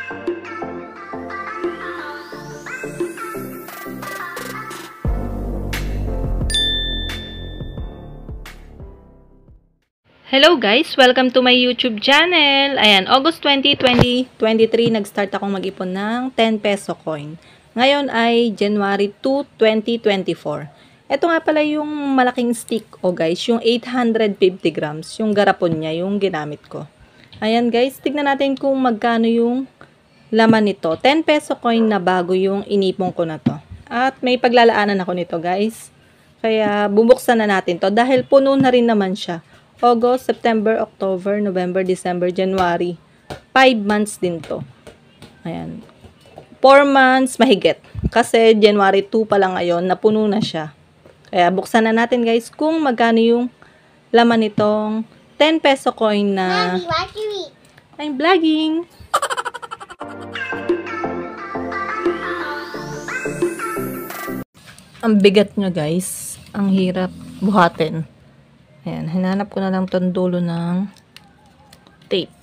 Hello guys! Welcome to my YouTube channel! Ayan, August 20, 2023, nag-start akong mag-ipon ng 10 peso coin. Ngayon ay January 2, 2024. Ito nga pala yung malaking stick guys, yung 850 grams, yung garapon niya, yung ginamit ko. Ayan guys, tignan natin kung magkano yung laman nito. 10 peso coin na bago yung inipon ko na to. At may paglalaanan ako nito guys. Kaya bubuksan na natin to dahil puno na rin naman siya. August, September, October, November, December, January. 5 months din to. Ayan. 4 months mahigit. Kasi January 2 pa lang ngayon, napuno na siya. Kaya buksan na natin guys kung magkano yung laman nitong 10 peso coin na... Mommy, what do you eat? I'm vlogging. Ang bigat niya guys. Ang hirap buhatin. Ayan, hinanap ko na lang itong dulo ng tape.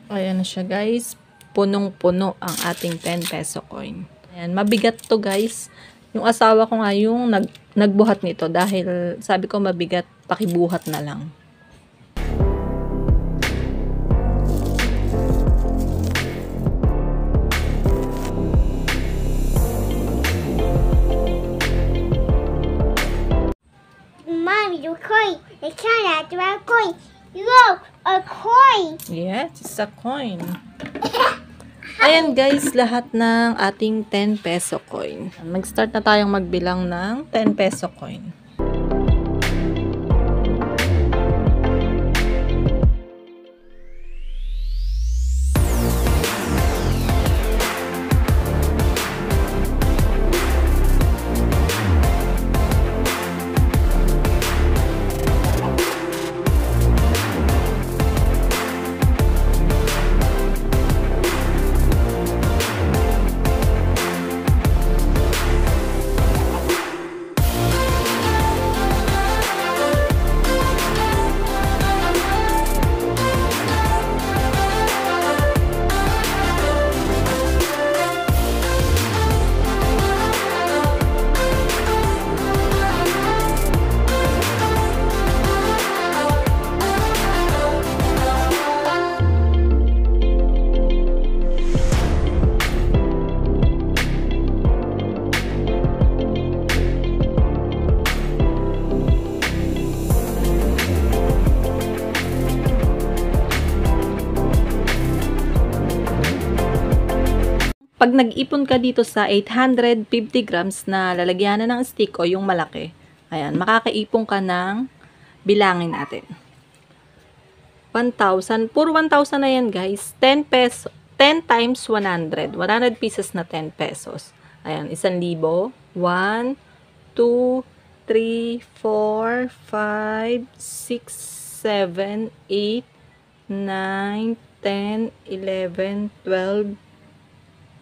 Ayan na siya guys. Punong-puno ang ating 10 peso coin. Ayan, mabigat to guys. Yung asawa ko nga yung nagbuhat nito dahil sabi ko mabigat, pakibuhat na lang. Mommy, your coin. It's not a coin. Look, a coin. Yes, it's a coin. Ayan guys, lahat ng ating 10 peso coin. Mag-start na tayong magbilang ng 10 peso coin. Pag nag-ipon ka dito sa 850 grams na lalagyanan ng stick o yung malaki, ayan, makakaipon ka ng, bilangin natin, 1,000. Puro 1,000 na yan guys. 10 peso, 10 times 100. 100 pieces na 10 pesos. Ayan, 1,000. 1, 2, 3, 4, 5, 6, 7, 8, 9, 10, 11, 12,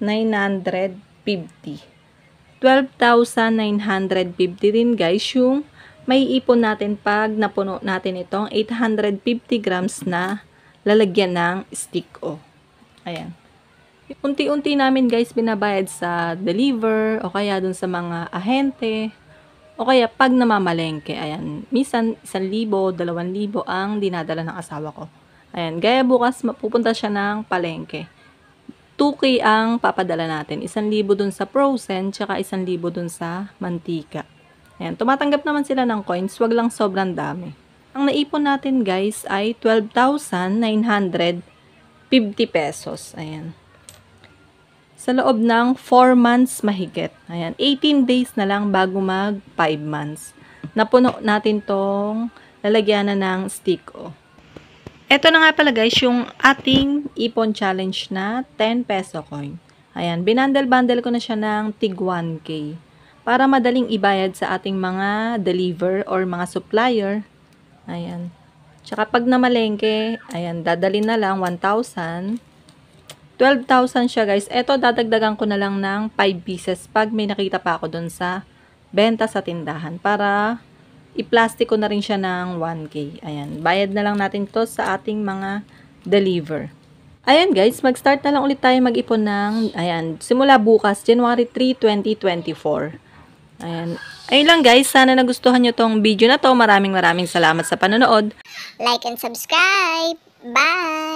950. 12,950 din guys yung may ipon natin pag napuno natin itong 850 grams na lalagyan ng stick Ayan. Unti-unti namin guys binabayad sa deliver o kaya dun sa mga ahente o kaya pag namamalengke. Ayan. Minsan 1,000, 2,000 ang dinadala ng asawa ko. Ayan. Gaya bukas pupunta siya ng palengke. 2K ang papadala natin. 1,000 dun sa frozen, tsaka 1,000 dun sa mantika. Ayan, tumatanggap naman sila ng coins, wag lang sobrang dami. Ang naipon natin guys ay 12,950 pesos. Ayan. Sa loob ng 4 months mahigit. Ayan, 18 days na lang bago mag 5 months. Napuno natin tong lalagyanan ng stick Ito na nga pala guys, yung ating ipon challenge na 10 peso coin. Ayan, binandel-bandel ko na siya ng tig 1K. Para madaling ibayad sa ating mga deliver or mga supplier. Ayan. Tsaka pag namalengke, ayan, dadalhin na lang 1,000. 12,000 siya guys. Ito, dadagdagan ko na lang ng 5 pieces pag may nakita pa ako dun sa benta sa tindahan. Para i-plastic ko na rin siya ng 1K. Ayan, bayad na lang natin to sa ating mga deliver. Ayan guys, mag-start na lang ulit tayo mag-ipon ng, ayan, simula bukas, January 3, 2024. Ayan. Ayun lang guys, sana nagustuhan nyo tong video na to. Maraming salamat sa panonood. Like and subscribe. Bye!